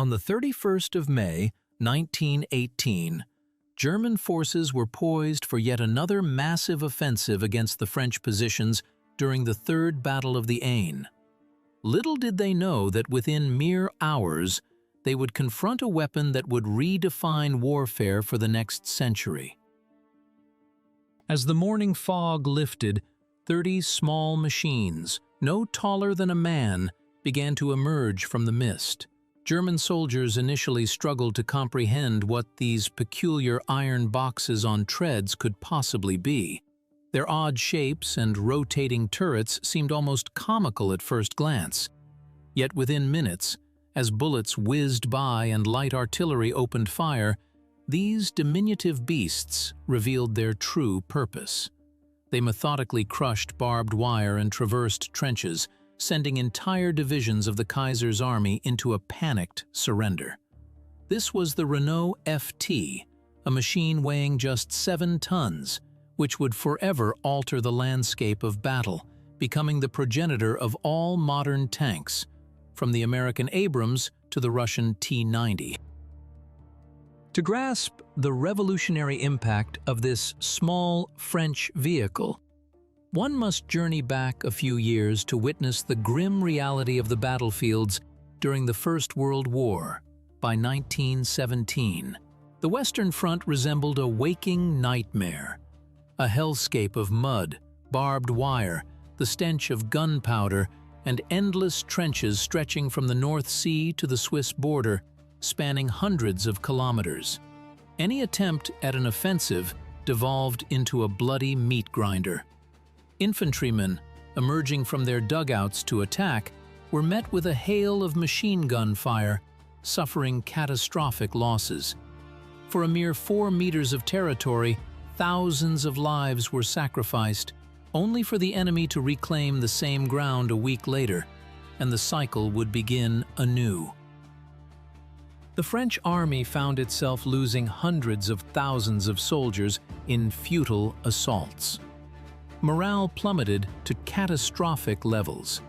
On the 31st of May, 1918, German forces were poised for yet another massive offensive against the French positions during the Third Battle of the Aisne. Little did they know that within mere hours, they would confront a weapon that would redefine warfare for the next century. As the morning fog lifted, 30 small machines, no taller than a man, began to emerge from the mist. German soldiers initially struggled to comprehend what these peculiar iron boxes on treads could possibly be. Their odd shapes and rotating turrets seemed almost comical at first glance. Yet within minutes, as bullets whizzed by and light artillery opened fire, these diminutive beasts revealed their true purpose. They methodically crushed barbed wire and traversed trenches, sending entire divisions of the Kaiser's army into a panicked surrender. This was the Renault FT, a machine weighing just 7 tons, which would forever alter the landscape of battle, becoming the progenitor of all modern tanks, from the American Abrams to the Russian T-90. To grasp the revolutionary impact of this small French vehicle, one must journey back a few years to witness the grim reality of the battlefields during the First World War. By 1917, the Western Front resembled a waking nightmare, a hellscape of mud, barbed wire, the stench of gunpowder, and endless trenches stretching from the North Sea to the Swiss border, spanning hundreds of kilometers. Any attempt at an offensive devolved into a bloody meat grinder. Infantrymen, emerging from their dugouts to attack, were met with a hail of machine gun fire, suffering catastrophic losses. For a mere 4 meters of territory, thousands of lives were sacrificed, only for the enemy to reclaim the same ground a week later, and the cycle would begin anew. The French army found itself losing hundreds of thousands of soldiers in futile assaults. Morale plummeted to catastrophic levels,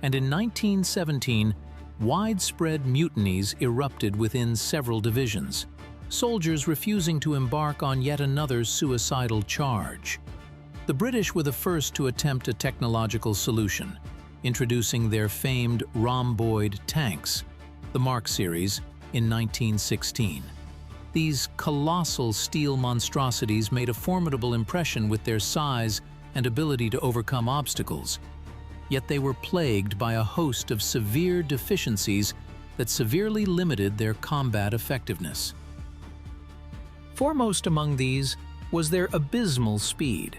and in 1917, widespread mutinies erupted within several divisions, soldiers refusing to embark on yet another suicidal charge. The British were the first to attempt a technological solution, introducing their famed rhomboid tanks, the Mark series, in 1916. These colossal steel monstrosities made a formidable impression with their size and ability to overcome obstacles, yet they were plagued by a host of severe deficiencies that severely limited their combat effectiveness. Foremost among these was their abysmal speed.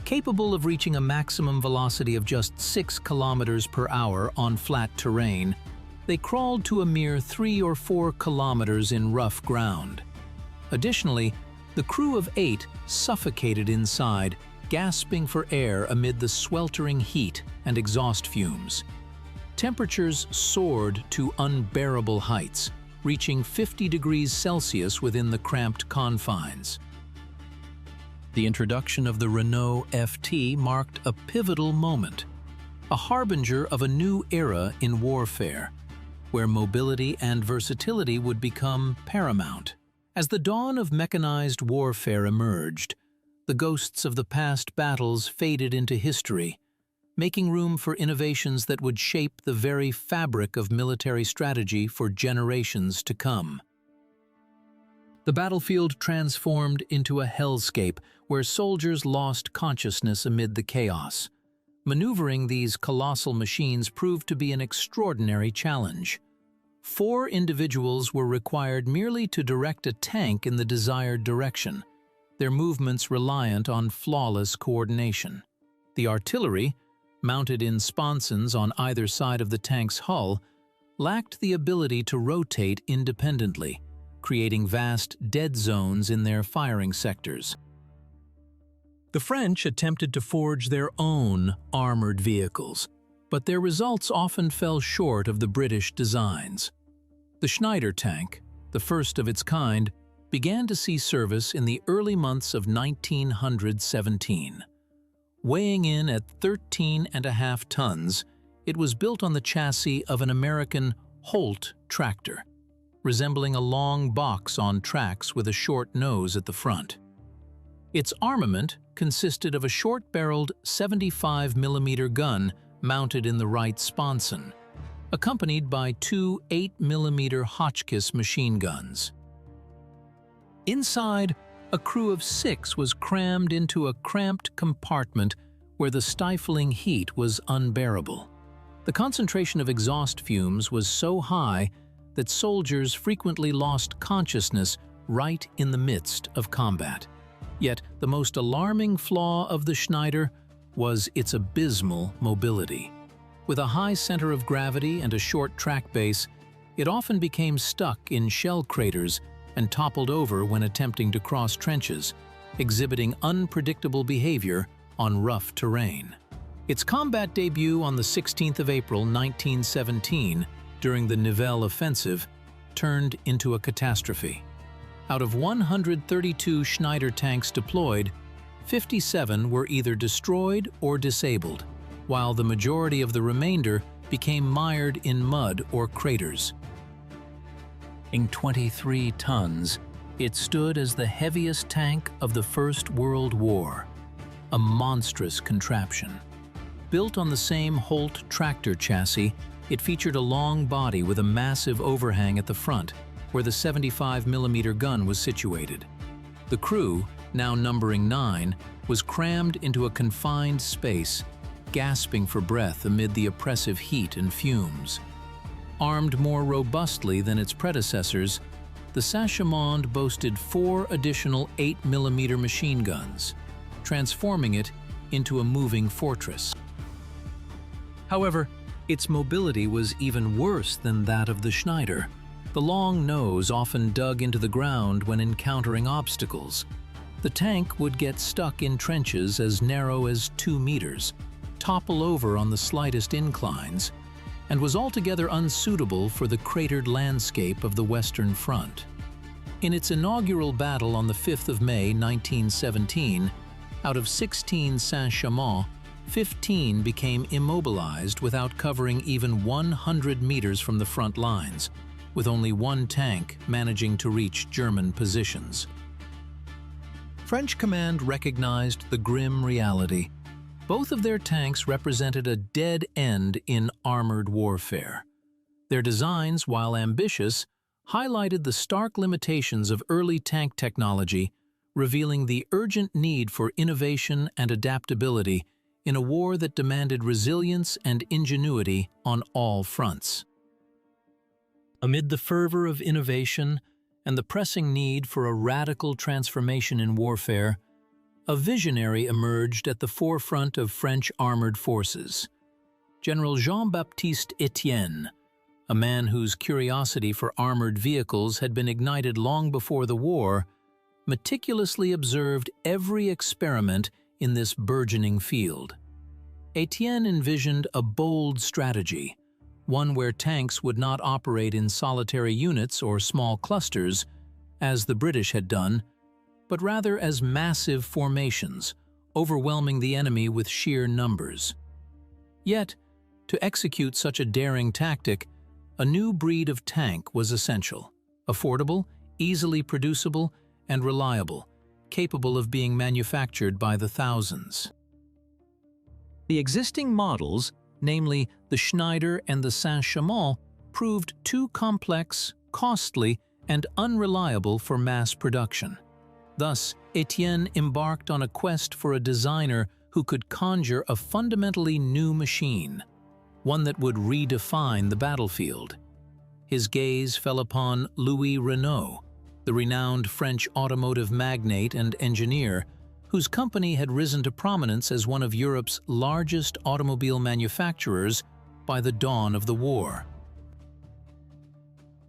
Capable of reaching a maximum velocity of just 6 kilometers per hour on flat terrain, they crawled to a mere 3 or 4 kilometers in rough ground. Additionally, the crew of 8 suffocated inside, gasping for air amid the sweltering heat and exhaust fumes. Temperatures soared to unbearable heights, reaching 50 degrees Celsius within the cramped confines. The introduction of the Renault FT marked a pivotal moment, a harbinger of a new era in warfare, where mobility and versatility would become paramount. As the dawn of mechanized warfare emerged, the ghosts of the past battles faded into history, making room for innovations that would shape the very fabric of military strategy for generations to come. The battlefield transformed into a hellscape where soldiers lost consciousness amid the chaos. Maneuvering these colossal machines proved to be an extraordinary challenge. 4 individuals were required merely to direct a tank in the desired direction, their movements reliant on flawless coordination. The artillery, mounted in sponsons on either side of the tank's hull, lacked the ability to rotate independently, creating vast dead zones in their firing sectors. The French attempted to forge their own armored vehicles, but their results often fell short of the British designs. The Schneider tank, the first of its kind, began to see service in the early months of 1917. Weighing in at 13.5 tons, it was built on the chassis of an American Holt tractor. resembling a long box on tracks with a short nose at the front. Its armament consisted of a short-barreled 75mm gun mounted in the right sponson, accompanied by two 8mm Hotchkiss machine guns. Inside, a crew of 6 was crammed into a cramped compartment where the stifling heat was unbearable. The concentration of exhaust fumes was so high that soldiers frequently lost consciousness right in the midst of combat. Yet the most alarming flaw of the Schneider was its abysmal mobility. With a high center of gravity and a short track base, it often became stuck in shell craters and toppled over when attempting to cross trenches, exhibiting unpredictable behavior on rough terrain. Its combat debut on the 16th of April 1917 during the Nivelle offensive turned into a catastrophe. Out of 132 Schneider tanks deployed, 57 were either destroyed or disabled, while the majority of the remainder became mired in mud or craters. Weighing 23 tons, it stood as the heaviest tank of the First World War, a monstrous contraption. Built on the same Holt tractor chassis, it featured a long body with a massive overhang at the front, where the 75mm gun was situated. The crew, now numbering 9, was crammed into a confined space, gasping for breath amid the oppressive heat and fumes. Armed more robustly than its predecessors, the Saint-Chamond boasted 4 additional 8mm machine guns, transforming it into a moving fortress. However, its mobility was even worse than that of the Schneider. The long nose often dug into the ground when encountering obstacles. The tank would get stuck in trenches as narrow as 2 meters, topple over on the slightest inclines, and was altogether unsuitable for the cratered landscape of the Western Front. In its inaugural battle on the 5th of May 1917, out of 16 Saint-Chamond, 15 became immobilized without covering even 100 meters from the front lines, with only 1 tank managing to reach German positions. French command recognized the grim reality. Both of their tanks represented a dead end in armored warfare. Their designs, while ambitious, highlighted the stark limitations of early tank technology, revealing the urgent need for innovation and adaptability in a war that demanded resilience and ingenuity on all fronts. Amid the fervor of innovation and the pressing need for a radical transformation in warfare, a visionary emerged at the forefront of French armored forces. General Jean-Baptiste Etienne, a man whose curiosity for armored vehicles had been ignited long before the war, meticulously observed every experiment in this burgeoning field. Etienne envisioned a bold strategy, one where tanks would not operate in solitary units or small clusters, as the British had done, but rather as massive formations, overwhelming the enemy with sheer numbers. Yet, to execute such a daring tactic, a new breed of tank was essential: affordable, easily producible, and reliable, capable of being manufactured by the thousands. The existing models, namely the Schneider and the Saint-Chamond, proved too complex, costly, and unreliable for mass production. Thus, Etienne embarked on a quest for a designer who could conjure a fundamentally new machine, one that would redefine the battlefield. His gaze fell upon Louis Renault, the renowned French automotive magnate and engineer, whose company had risen to prominence as one of Europe's largest automobile manufacturers by the dawn of the war.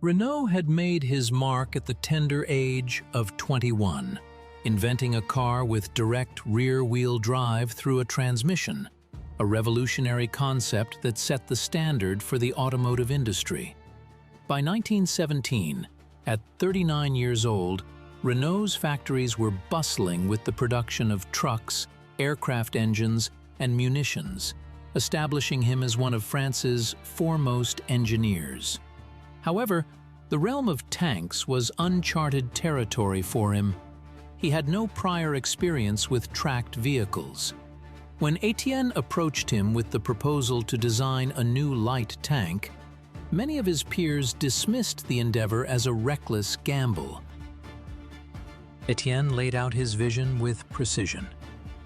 Renault had made his mark at the tender age of 21, inventing a car with direct rear-wheel drive through a transmission, a revolutionary concept that set the standard for the automotive industry. By 1917, at 39 years old, Renault's factories were bustling with the production of trucks, aircraft engines, and munitions, establishing him as one of France's foremost engineers. However, The realm of tanks was uncharted territory for him. He had no prior experience with tracked vehicles. When Etienne approached him with the proposal to design a new light tank, many of his peers dismissed the endeavor as a reckless gamble. Etienne laid out his vision with precision.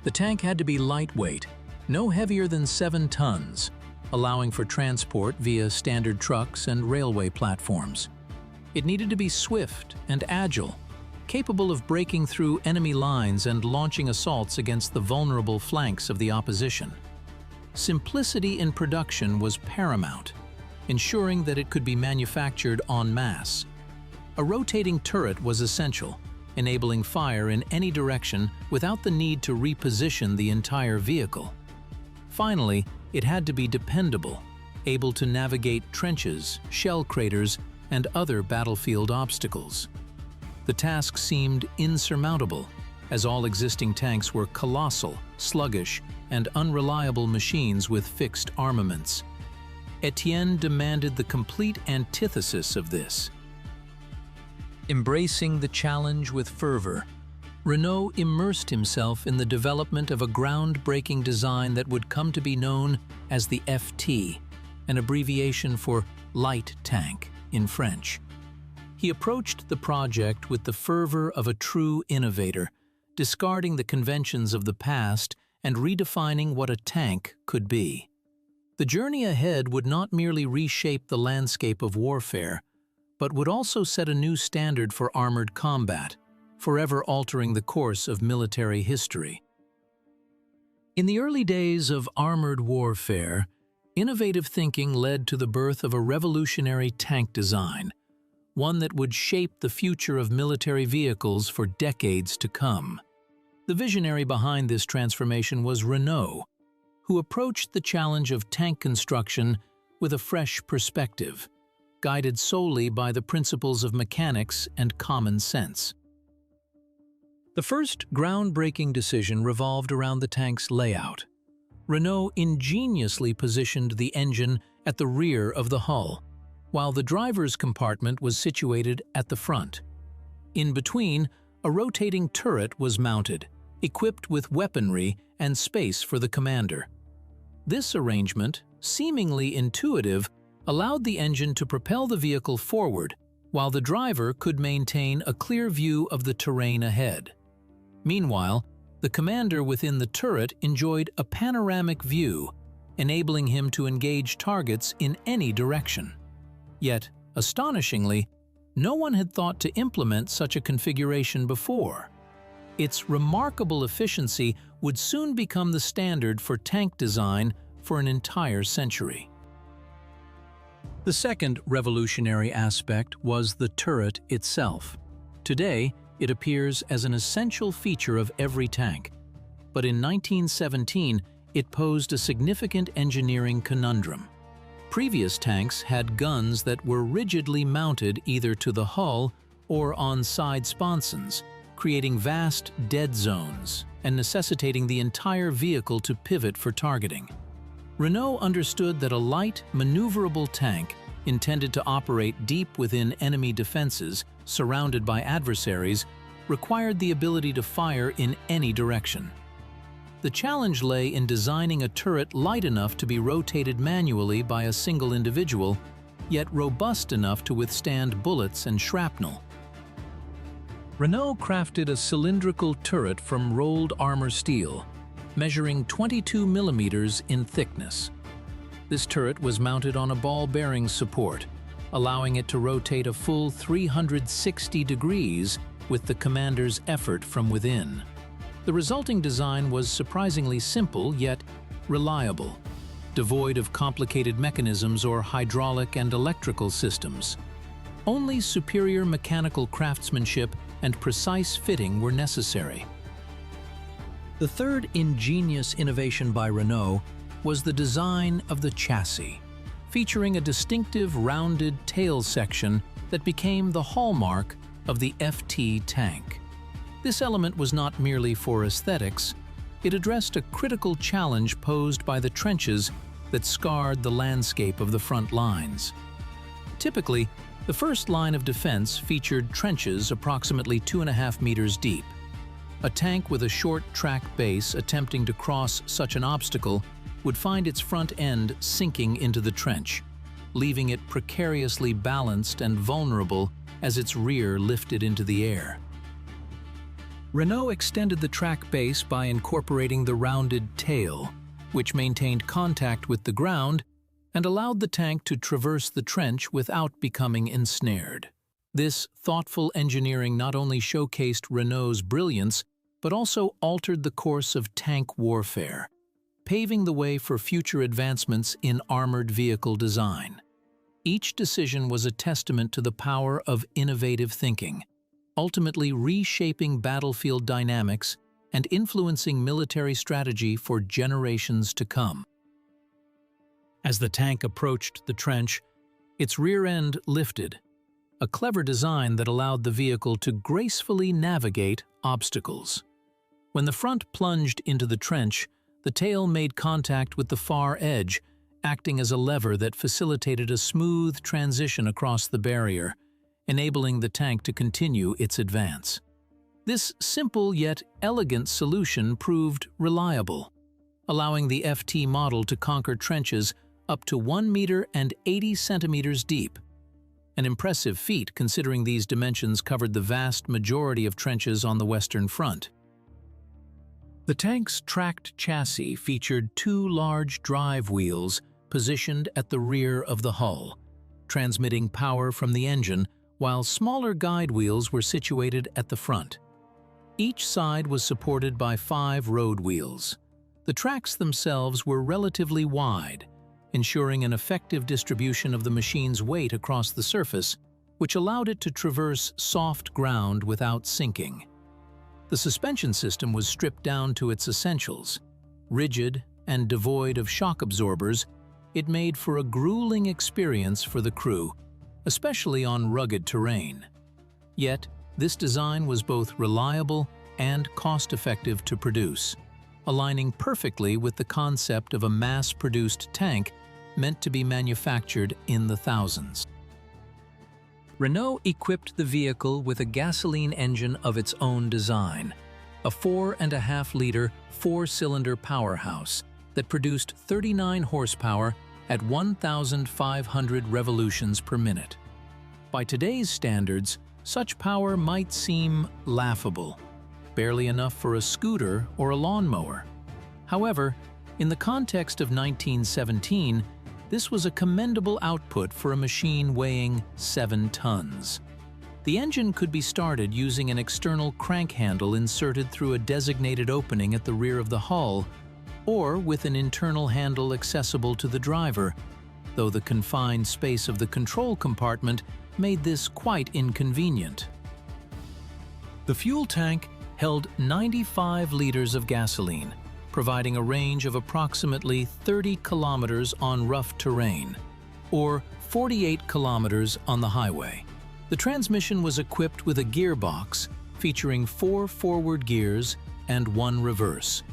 The tank had to be lightweight, no heavier than 7 tons, allowing for transport via standard trucks and railway platforms. It needed to be swift and agile, capable of breaking through enemy lines and launching assaults against the vulnerable flanks of the opposition. Simplicity in production was paramount, ensuring that it could be manufactured en masse. A rotating turret was essential, enabling fire in any direction without the need to reposition the entire vehicle. Finally, it had to be dependable, able to navigate trenches, shell craters, and other battlefield obstacles. The task seemed insurmountable, as all existing tanks were colossal, sluggish, and unreliable machines with fixed armaments. Etienne demanded the complete antithesis of this. Embracing the challenge with fervor, Renault immersed himself in the development of a groundbreaking design that would come to be known as the FT, an abbreviation for light tank in French. He approached the project with the fervor of a true innovator, discarding the conventions of the past and redefining what a tank could be. The journey ahead would not merely reshape the landscape of warfare, but would also set a new standard for armored combat, forever altering the course of military history. In the early days of armored warfare, innovative thinking led to the birth of a revolutionary tank design, one that would shape the future of military vehicles for decades to come. The visionary behind this transformation was Renault, who approached the challenge of tank construction with a fresh perspective, guided solely by the principles of mechanics and common sense. The first groundbreaking decision revolved around the tank's layout. Renault ingeniously positioned the engine at the rear of the hull, while the driver's compartment was situated at the front. In between, a rotating turret was mounted, equipped with weaponry and space for the commander. This arrangement, seemingly intuitive, allowed the engine to propel the vehicle forward, while the driver could maintain a clear view of the terrain ahead. Meanwhile, the commander within the turret enjoyed a panoramic view, enabling him to engage targets in any direction. Yet, astonishingly, no one had thought to implement such a configuration before. Its remarkable efficiency would soon become the standard for tank design for an entire century. The second revolutionary aspect was the turret itself. Today, it appears as an essential feature of every tank, but in 1917, it posed a significant engineering conundrum. Previous tanks had guns that were rigidly mounted either to the hull or on side sponsons, creating vast dead zones and necessitating the entire vehicle to pivot for targeting. Renault understood that a light, maneuverable tank intended to operate deep within enemy defenses, surrounded by adversaries, required the ability to fire in any direction. The challenge lay in designing a turret light enough to be rotated manually by a single individual, yet robust enough to withstand bullets and shrapnel. Renault crafted a cylindrical turret from rolled armor steel, measuring 22 millimeters in thickness. This turret was mounted on a ball bearing support, allowing it to rotate a full 360 degrees with the commander's effort from within. The resulting design was surprisingly simple yet reliable, devoid of complicated mechanisms or hydraulic and electrical systems. Only superior mechanical craftsmanship and precise fitting were necessary. The third ingenious innovation by Renault was the design of the chassis, featuring a distinctive rounded tail section that became the hallmark of the FT tank. This element was not merely for aesthetics, it addressed a critical challenge posed by the trenches that scarred the landscape of the front lines. Typically, The first line of defense featured trenches approximately 2.5 meters deep. A tank with a short track base attempting to cross such an obstacle would find its front end sinking into the trench, leaving it precariously balanced and vulnerable as its rear lifted into the air. Renault extended the track base by incorporating the rounded tail, which maintained contact with the ground and allowed the tank to traverse the trench without becoming ensnared. This thoughtful engineering not only showcased Renault's brilliance, but also altered the course of tank warfare, paving the way for future advancements in armored vehicle design. Each decision was a testament to the power of innovative thinking, ultimately reshaping battlefield dynamics and influencing military strategy for generations to come. As the tank approached the trench, its rear end lifted, a clever design that allowed the vehicle to gracefully navigate obstacles. When the front plunged into the trench, the tail made contact with the far edge, acting as a lever that facilitated a smooth transition across the barrier, enabling the tank to continue its advance. This simple yet elegant solution proved reliable, allowing the FT model to conquer trenches up to 1 meter and 80 centimeters deep. An impressive feat considering these dimensions covered the vast majority of trenches on the Western Front. The tank's tracked chassis featured 2 large drive wheels positioned at the rear of the hull, transmitting power from the engine, while smaller guide wheels were situated at the front. Each side was supported by 5 road wheels. The tracks themselves were relatively wide, ensuring an effective distribution of the machine's weight across the surface, which allowed it to traverse soft ground without sinking. The suspension system was stripped down to its essentials. Rigid and devoid of shock absorbers, it made for a grueling experience for the crew, especially on rugged terrain. Yet, this design was both reliable and cost-effective to produce, aligning perfectly with the concept of a mass-produced tank meant to be manufactured in the thousands. Renault equipped the vehicle with a gasoline engine of its own design, a 4.5-liter, 4-cylinder powerhouse that produced 39 horsepower at 1,500 revolutions per minute. By today's standards, such power might seem laughable, barely enough for a scooter or a lawnmower. However, in the context of 1917, this was a commendable output for a machine weighing 7 tons. The engine could be started using an external crank handle inserted through a designated opening at the rear of the hull, or with an internal handle accessible to the driver, though the confined space of the control compartment made this quite inconvenient. The fuel tank held 95 liters of gasoline, providing a range of approximately 30 kilometers on rough terrain, or 48 kilometers on the highway. The transmission was equipped with a gearbox featuring 4 forward gears and 1 reverse,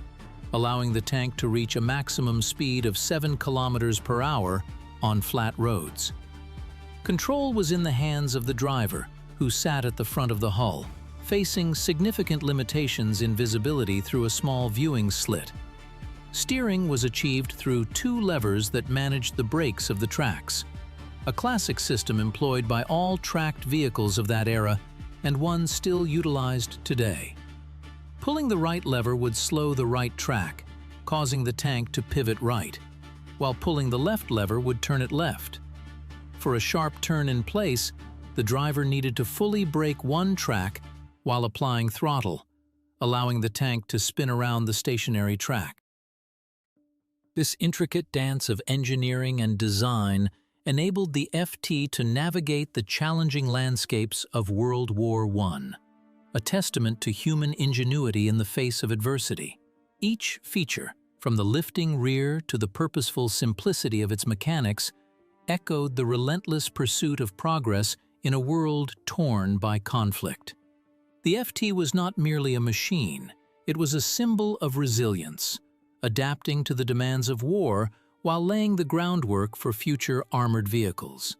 allowing the tank to reach a maximum speed of 7 kilometers per hour on flat roads. Control was in the hands of the driver, who sat at the front of the hull, facing significant limitations in visibility through a small viewing slit. Steering was achieved through 2 levers that managed the brakes of the tracks, a classic system employed by all tracked vehicles of that era and one still utilized today. Pulling the right lever would slow the right track, causing the tank to pivot right, while pulling the left lever would turn it left. For a sharp turn in place, the driver needed to fully brake one track while applying throttle, allowing the tank to spin around the stationary track. This intricate dance of engineering and design enabled the FT to navigate the challenging landscapes of World War I, a testament to human ingenuity in the face of adversity. Each feature, from the lifting rear to the purposeful simplicity of its mechanics, echoed the relentless pursuit of progress in a world torn by conflict. The FT was not merely a machine, it was a symbol of resilience, adapting to the demands of war while laying the groundwork for future armored vehicles.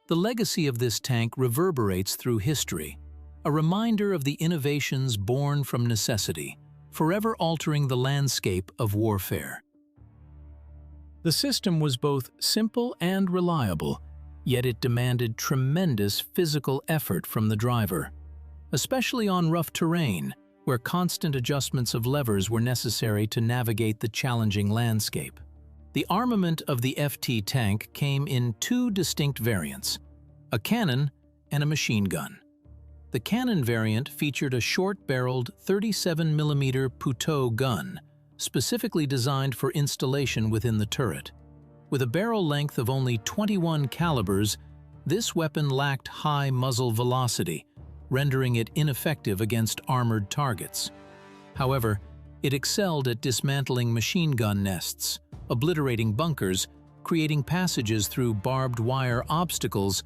The legacy of this tank reverberates through history, a reminder of the innovations born from necessity, forever altering the landscape of warfare. The system was both simple and reliable, yet it demanded tremendous physical effort from the driver, especially on rough terrain, where constant adjustments of levers were necessary to navigate the challenging landscape. The armament of the FT tank came in two distinct variants, a cannon and a machine gun. The cannon variant featured a short-barreled 37mm Puteaux gun, specifically designed for installation within the turret. With a barrel length of only 21 calibers, this weapon lacked high muzzle velocity, rendering it ineffective against armored targets. However, it excelled at dismantling machine gun nests, obliterating bunkers, creating passages through barbed wire obstacles,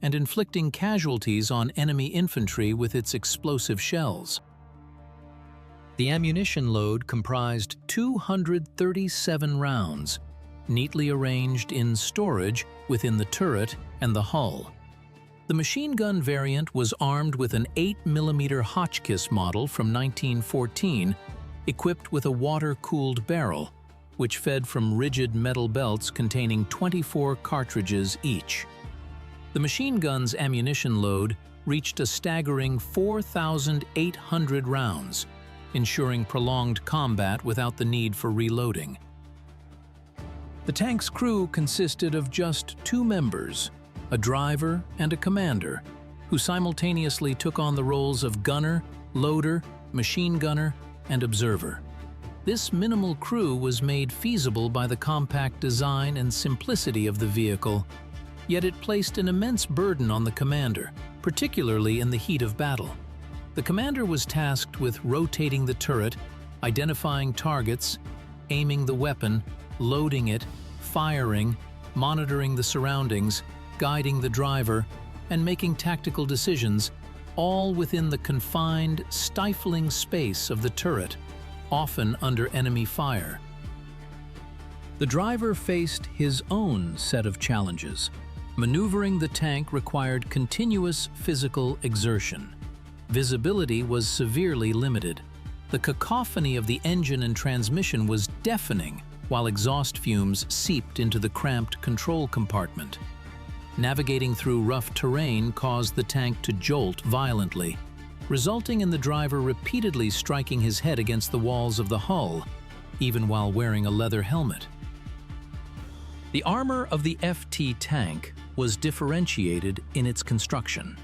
and inflicting casualties on enemy infantry with its explosive shells. The ammunition load comprised 237 rounds, neatly arranged in storage within the turret and the hull. The machine gun variant was armed with an 8mm Hotchkiss model from 1914, equipped with a water-cooled barrel, which fed from rigid metal belts containing 24 cartridges each. The machine gun's ammunition load reached a staggering 4,800 rounds, ensuring prolonged combat without the need for reloading. The tank's crew consisted of just two members, a driver and a commander, who simultaneously took on the roles of gunner, loader, machine gunner, and observer. This minimal crew was made feasible by the compact design and simplicity of the vehicle, yet it placed an immense burden on the commander, particularly in the heat of battle. The commander was tasked with rotating the turret, identifying targets, aiming the weapon, loading it, firing, monitoring the surroundings, guiding the driver, and making tactical decisions, all within the confined, stifling space of the turret, often under enemy fire. The driver faced his own set of challenges. Maneuvering the tank required continuous physical exertion. Visibility was severely limited. The cacophony of the engine and transmission was deafening, while exhaust fumes seeped into the cramped control compartment. Navigating through rough terrain caused the tank to jolt violently, resulting in the driver repeatedly striking his head against the walls of the hull, even while wearing a leather helmet. The armor of the FT tank was differentiated in its construction.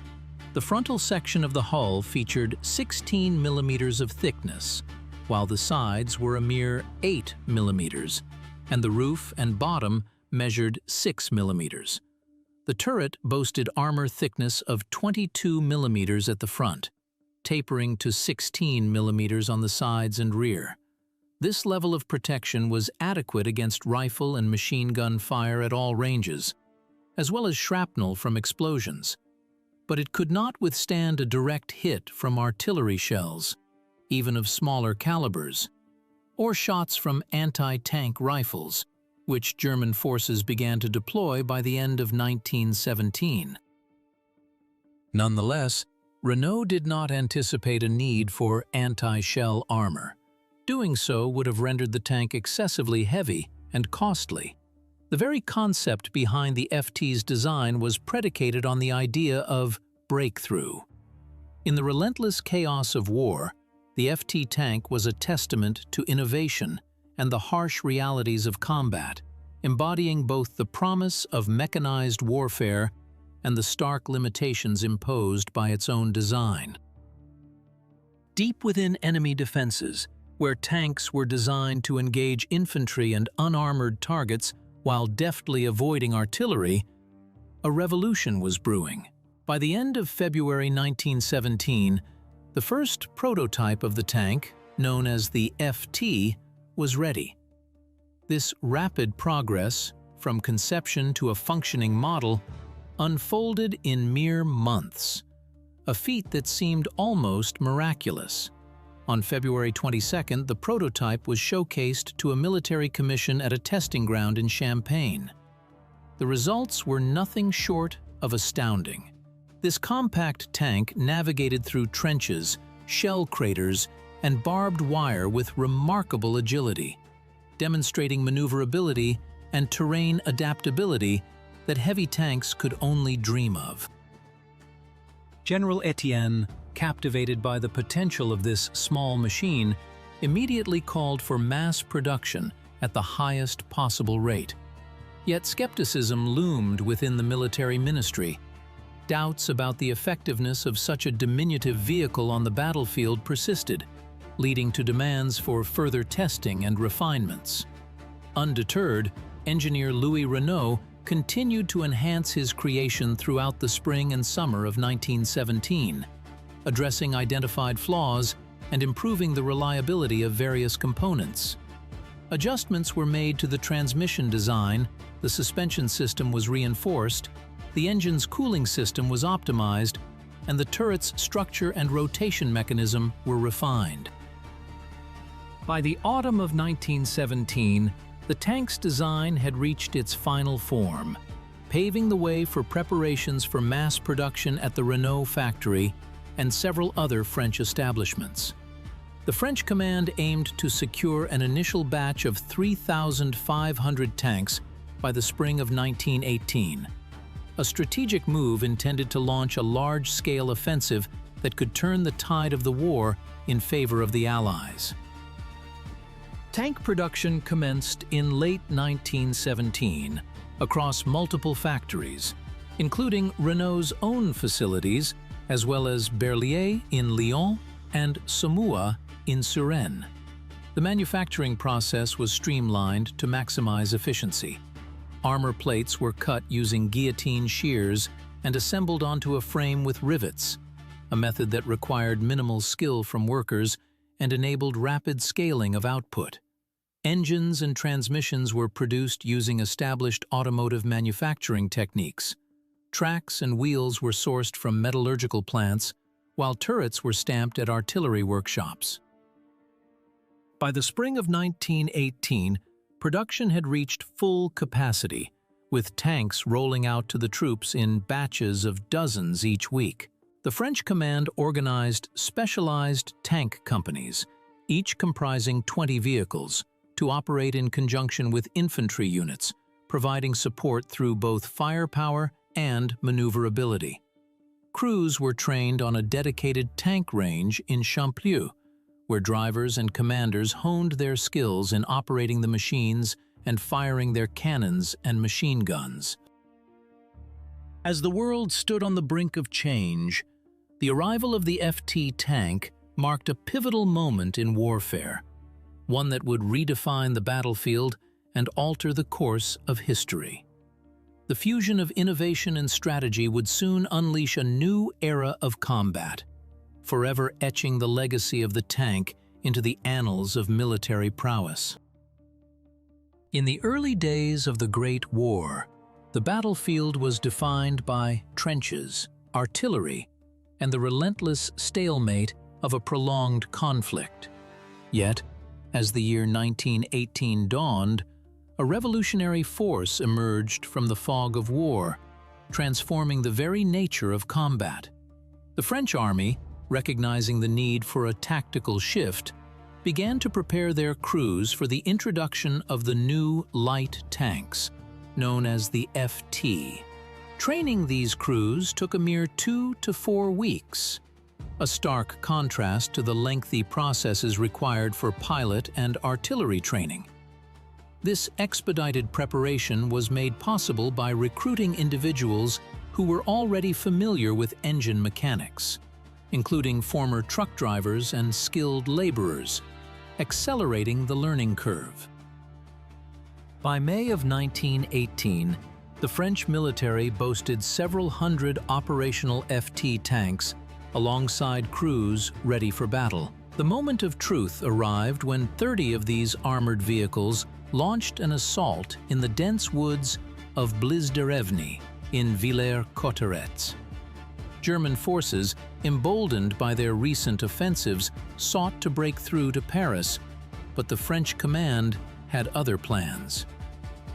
The frontal section of the hull featured 16 millimeters of thickness, while the sides were a mere 8 millimeters, and the roof and bottom measured 6 millimeters. The turret boasted armor thickness of 22 millimeters at the front, tapering to 16 millimeters on the sides and rear. This level of protection was adequate against rifle and machine gun fire at all ranges, as well as shrapnel from explosions. But it could not withstand a direct hit from artillery shells, even of smaller calibers, or shots from anti-tank rifles, which German forces began to deploy by the end of 1917. Nonetheless, Renault did not anticipate a need for anti-shell armor. Doing so would have rendered the tank excessively heavy and costly. The very concept behind the FT's design was predicated on the idea of breakthrough. In the relentless chaos of war, the FT tank was a testament to innovation and the harsh realities of combat, embodying both the promise of mechanized warfare and the stark limitations imposed by its own design. Deep within enemy defenses, where tanks were designed to engage infantry and unarmored targets while deftly avoiding artillery, a revolution was brewing. By the end of February 1917, the first prototype of the tank, known as the FT, was ready. This rapid progress, from conception to a functioning model, unfolded in mere months, a feat that seemed almost miraculous. On February 22nd, the prototype was showcased to a military commission at a testing ground in Champagne. The results were nothing short of astounding. This compact tank navigated through trenches, shell craters, and barbed wire with remarkable agility, demonstrating maneuverability and terrain adaptability that heavy tanks could only dream of. General Etienne, captivated by the potential of this small machine, immediately called for mass production at the highest possible rate. Yet skepticism loomed within the military ministry. Doubts about the effectiveness of such a diminutive vehicle on the battlefield persisted, leading to demands for further testing and refinements. Undeterred, engineer Louis Renault continued to enhance his creation throughout the spring and summer of 1917, addressing identified flaws and improving the reliability of various components. Adjustments were made to the transmission design, the suspension system was reinforced, the engine's cooling system was optimized, and the turret's structure and rotation mechanism were refined. By the autumn of 1917, the tank's design had reached its final form, paving the way for preparations for mass production at the Renault factory and several other French establishments. The French command aimed to secure an initial batch of 3,500 tanks by the spring of 1918, a strategic move intended to launch a large-scale offensive that could turn the tide of the war in favor of the Allies. Tank production commenced in late 1917 across multiple factories, including Renault's own facilities, as well as Berliet in Lyon and Saumur in Suresnes. The manufacturing process was streamlined to maximize efficiency. Armor plates were cut using guillotine shears and assembled onto a frame with rivets, a method that required minimal skill from workers and enabled rapid scaling of output. Engines and transmissions were produced using established automotive manufacturing techniques. Tracks and wheels were sourced from metallurgical plants, while turrets were stamped at artillery workshops. By the spring of 1918, production had reached full capacity, with tanks rolling out to the troops in batches of dozens each week. The French command organized specialized tank companies, each comprising 20 vehicles, to operate in conjunction with infantry units, providing support through both firepower and maneuverability. Crews were trained on a dedicated tank range in Champleau, where drivers and commanders honed their skills in operating the machines and firing their cannons and machine guns. As the world stood on the brink of change, the arrival of the FT tank marked a pivotal moment in warfare, one that would redefine the battlefield and alter the course of history. The fusion of innovation and strategy would soon unleash a new era of combat, forever etching the legacy of the tank into the annals of military prowess. In the early days of the Great War, the battlefield was defined by trenches, artillery, and the relentless stalemate of a prolonged conflict. Yet, as the year 1918 dawned, a revolutionary force emerged from the fog of war, transforming the very nature of combat. The French army, recognizing the need for a tactical shift, began to prepare their crews for the introduction of the new light tanks, known as the FT. Training these crews took a mere 2 to 4 weeks, a stark contrast to the lengthy processes required for pilot and artillery training. This expedited preparation was made possible by recruiting individuals who were already familiar with engine mechanics, including former truck drivers and skilled laborers, accelerating the learning curve. By May of 1918, the French military boasted several hundred operational FT tanks alongside crews ready for battle. The moment of truth arrived when 30 of these armored vehicles launched an assault in the dense woods of Bliz-Derevny in Villers-Cotterets. German forces, emboldened by their recent offensives, sought to break through to Paris, but the French command had other plans.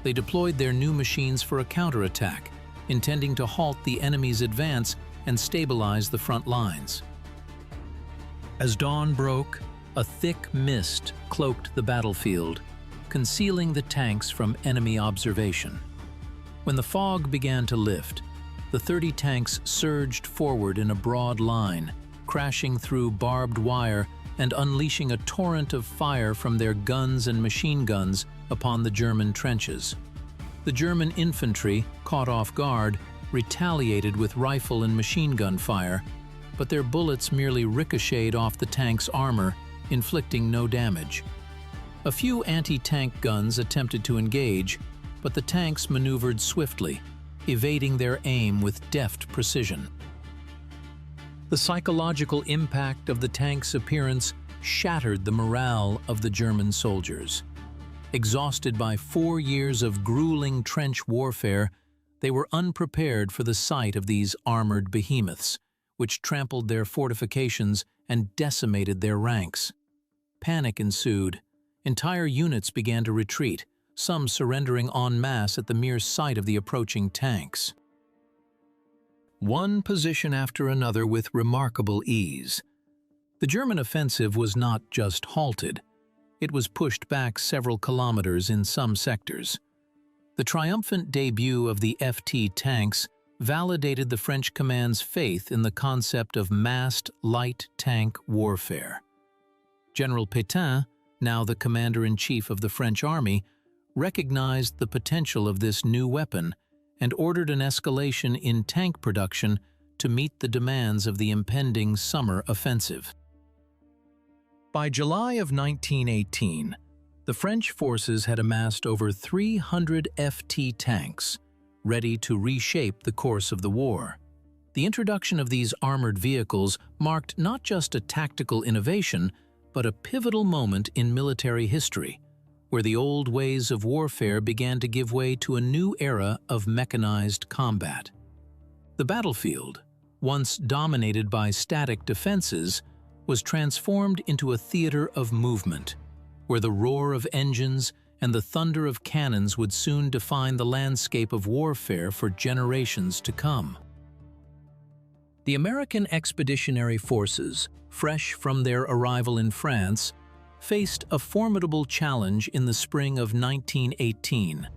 They deployed their new machines for a counterattack, intending to halt the enemy's advance and stabilize the front lines. As dawn broke, a thick mist cloaked the battlefield, concealing the tanks from enemy observation. When the fog began to lift, the 30 tanks surged forward in a broad line, crashing through barbed wire and unleashing a torrent of fire from their guns and machine guns upon the German trenches. The German infantry, caught off guard, retaliated with rifle and machine gun fire, but their bullets merely ricocheted off the tank's armor, inflicting no damage. A few anti-tank guns attempted to engage, but the tanks maneuvered swiftly, evading their aim with deft precision. The psychological impact of the tank's appearance shattered the morale of the German soldiers. Exhausted by 4 years of grueling trench warfare, they were unprepared for the sight of these armored behemoths, which trampled their fortifications and decimated their ranks. Panic ensued. Entire units began to retreat, some surrendering en masse at the mere sight of the approaching tanks. One position after another with remarkable ease. The German offensive was not just halted, it was pushed back several kilometers in some sectors. The triumphant debut of the FT tanks validated the French command's faith in the concept of massed light tank warfare. General Pétain, now the commander-in-chief of the French army, recognized the potential of this new weapon and ordered an escalation in tank production to meet the demands of the impending summer offensive. By July of 1918, the French forces had amassed over 300 FT tanks, ready to reshape the course of the war. The introduction of these armored vehicles marked not just a tactical innovation, but a pivotal moment in military history, where the old ways of warfare began to give way to a new era of mechanized combat. The battlefield, once dominated by static defenses, was transformed into a theater of movement, where the roar of engines and the thunder of cannons would soon define the landscape of warfare for generations to come. The American Expeditionary Forces, fresh from their arrival in France, faced a formidable challenge in the spring of 1918.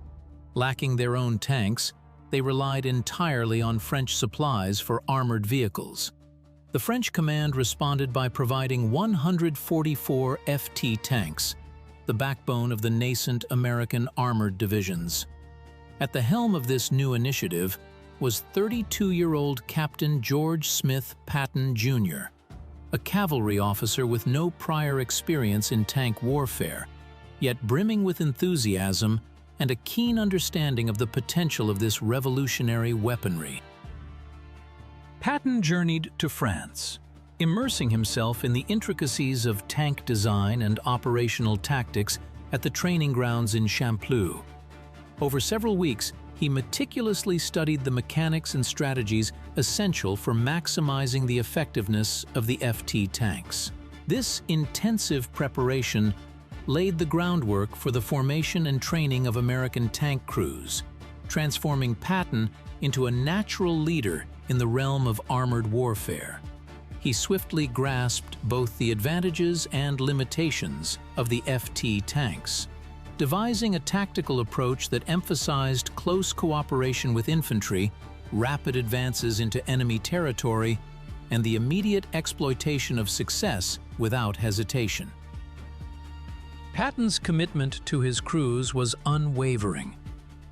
Lacking their own tanks, they relied entirely on French supplies for armored vehicles. The French command responded by providing 144 FT tanks, the backbone of the nascent American armored divisions. At the helm of this new initiative was 32-year-old Captain George Smith Patton, Jr., a cavalry officer with no prior experience in tank warfare, yet brimming with enthusiasm and a keen understanding of the potential of this revolutionary weaponry. Patton journeyed to France, immersing himself in the intricacies of tank design and operational tactics at the training grounds in Champloo. Over several weeks, he meticulously studied the mechanics and strategies essential for maximizing the effectiveness of the FT tanks. This intensive preparation laid the groundwork for the formation and training of American tank crews, transforming Patton into a natural leader in the realm of armored warfare. He swiftly grasped both the advantages and limitations of the FT tanks, devising a tactical approach that emphasized close cooperation with infantry, rapid advances into enemy territory, and the immediate exploitation of success without hesitation. Patton's commitment to his crews was unwavering.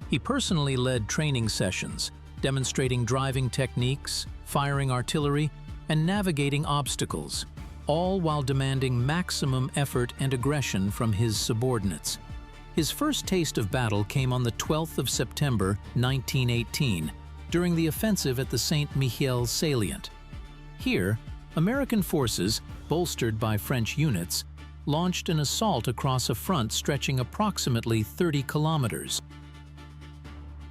He personally led training sessions, demonstrating driving techniques, firing artillery, and navigating obstacles, all while demanding maximum effort and aggression from his subordinates. His first taste of battle came on the 12th of September 1918, during the offensive at the Saint-Mihiel salient. Here, American forces, bolstered by French units, launched an assault across a front stretching approximately 30 kilometers.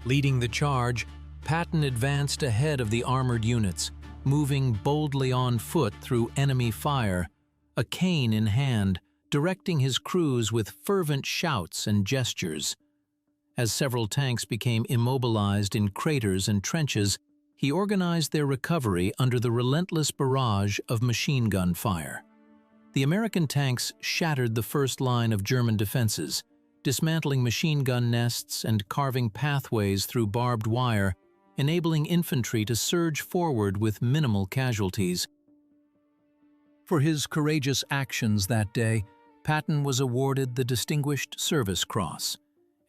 Leading the charge, Patton advanced ahead of the armored units, moving boldly on foot through enemy fire, a cane in hand, directing his crews with fervent shouts and gestures. As several tanks became immobilized in craters and trenches, he organized their recovery under the relentless barrage of machine gun fire. The American tanks shattered the first line of German defenses, dismantling machine gun nests and carving pathways through barbed wire, enabling infantry to surge forward with minimal casualties. For his courageous actions that day, Patton was awarded the Distinguished Service Cross,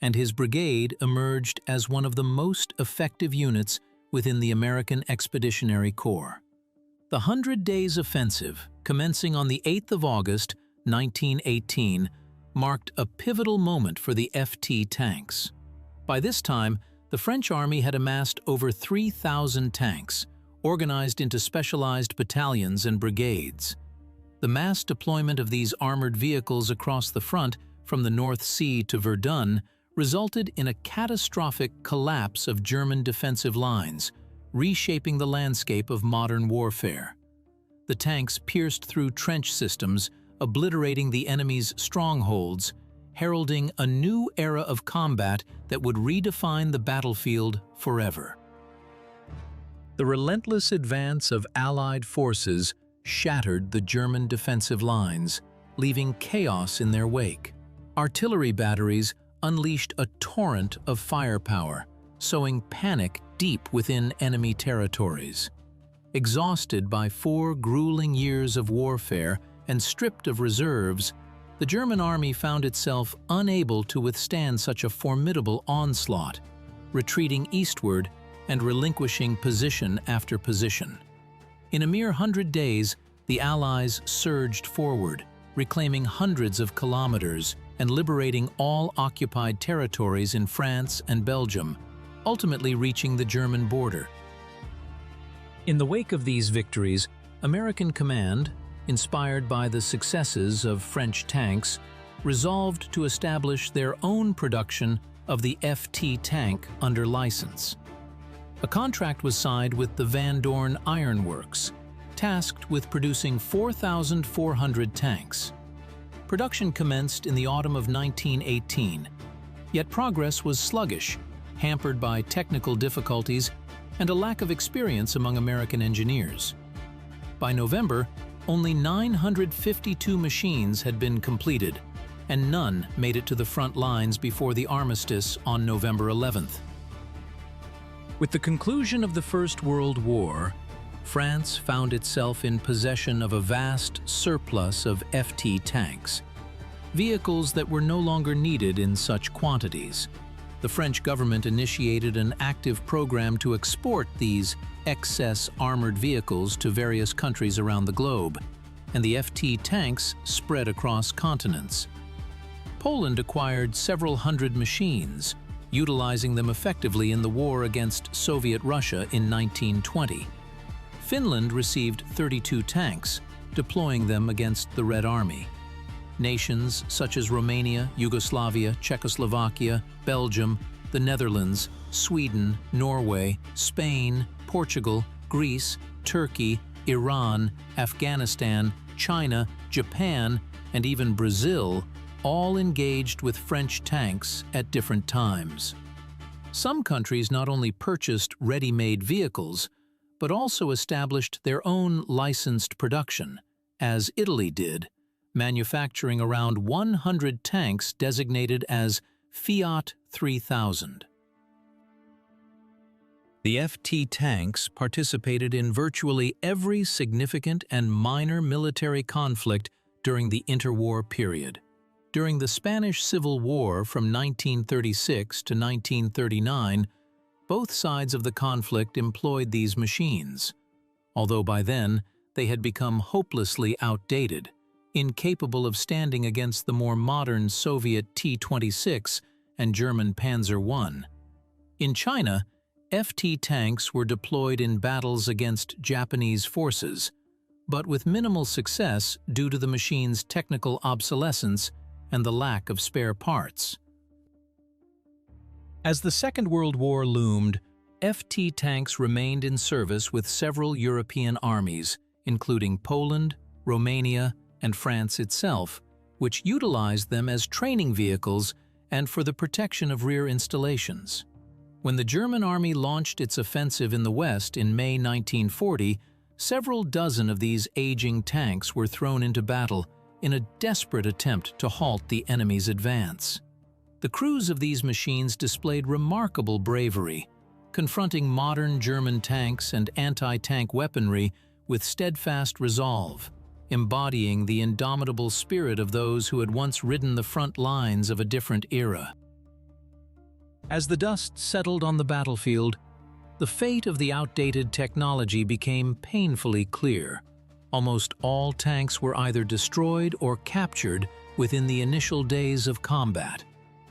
and his brigade emerged as one of the most effective units within the American Expeditionary Corps. The 100 Days Offensive, commencing on the 8th of August, 1918, marked a pivotal moment for the FT tanks. By this time, the French army had amassed over 3,000 tanks, organized into specialized battalions and brigades. The mass deployment of these armored vehicles across the front, from the North Sea to Verdun, resulted in a catastrophic collapse of German defensive lines, reshaping the landscape of modern warfare. The tanks pierced through trench systems, obliterating the enemy's strongholds, heralding a new era of combat that would redefine the battlefield forever. The relentless advance of Allied forces shattered the German defensive lines, leaving chaos in their wake. Artillery batteries unleashed a torrent of firepower, sowing panic deep within enemy territories. Exhausted by 4 grueling years of warfare and stripped of reserves, the German army found itself unable to withstand such a formidable onslaught, retreating eastward and relinquishing position after position. In a mere 100 days, the Allies surged forward, reclaiming hundreds of kilometers and liberating all occupied territories in France and Belgium, ultimately reaching the German border. In the wake of these victories, American command, inspired by the successes of French tanks, resolved to establish their own production of the FT tank under license. A contract was signed with the Van Dorn Iron Works, tasked with producing 4,400 tanks. Production commenced in the autumn of 1918, yet progress was sluggish, hampered by technical difficulties and a lack of experience among American engineers. By November, only 952 machines had been completed, and none made it to the front lines before the armistice on November 11th. With the conclusion of the First World War, France found itself in possession of a vast surplus of FT tanks, vehicles that were no longer needed in such quantities. The French government initiated an active program to export these excess armored vehicles to various countries around the globe, and the FT tanks spread across continents. Poland acquired several hundred machines, utilizing them effectively in the war against Soviet Russia in 1920. Finland received 32 tanks, deploying them against the Red Army. Nations such as Romania, Yugoslavia, Czechoslovakia, Belgium, the Netherlands, Sweden, Norway, Spain, Portugal, Greece, Turkey, Iran, Afghanistan, China, Japan, and even Brazil all engaged with French tanks at different times. Some countries not only purchased ready-made vehicles, but also established their own licensed production, as Italy did, manufacturing around 100 tanks designated as Fiat 3000. The FT tanks participated in virtually every significant and minor military conflict during the interwar period. During the Spanish Civil War from 1936 to 1939, both sides of the conflict employed these machines, although by then they had become hopelessly outdated, incapable of standing against the more modern Soviet T-26 and German Panzer I. In China, FT tanks were deployed in battles against Japanese forces, but with minimal success due to the machine's technical obsolescence and the lack of spare parts. As the Second World War loomed, FT tanks remained in service with several European armies, including Poland, Romania, and France itself, which utilized them as training vehicles and for the protection of rear installations. When the German army launched its offensive in the West in May 1940, several dozen of these aging tanks were thrown into battle in a desperate attempt to halt the enemy's advance. The crews of these machines displayed remarkable bravery, confronting modern German tanks and anti-tank weaponry with steadfast resolve, embodying the indomitable spirit of those who had once ridden the front lines of a different era. As the dust settled on the battlefield, the fate of the outdated technology became painfully clear. Almost all tanks were either destroyed or captured within the initial days of combat,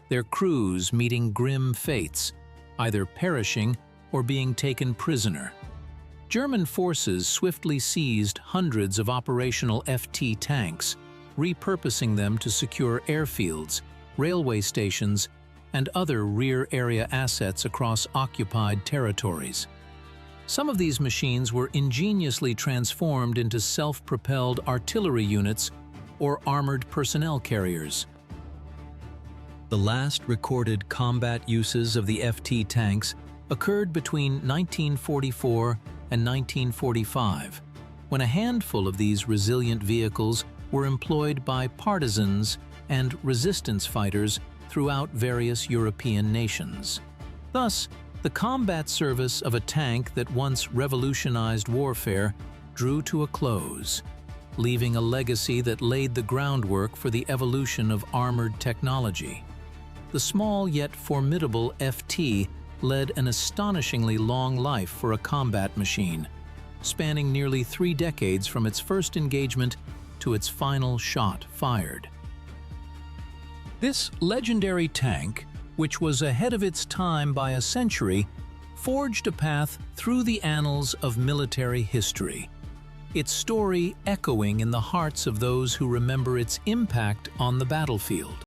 their crews meeting grim fates, either perishing or being taken prisoner. German forces swiftly seized hundreds of operational FT tanks, repurposing them to secure airfields, railway stations, and other rear area assets across occupied territories. Some of these machines were ingeniously transformed into self-propelled artillery units or armored personnel carriers. The last recorded combat uses of the FT tanks occurred between 1944 and 1945, when a handful of these resilient vehicles were employed by partisans and resistance fighters throughout various European nations. Thus, the combat service of a tank that once revolutionized warfare drew to a close, leaving a legacy that laid the groundwork for the evolution of armored technology. The small yet formidable FT led an astonishingly long life for a combat machine, spanning nearly 3 decades from its first engagement to its final shot fired. This legendary tank, which was ahead of its time by a century, forged a path through the annals of military history, its story echoing in the hearts of those who remember its impact on the battlefield.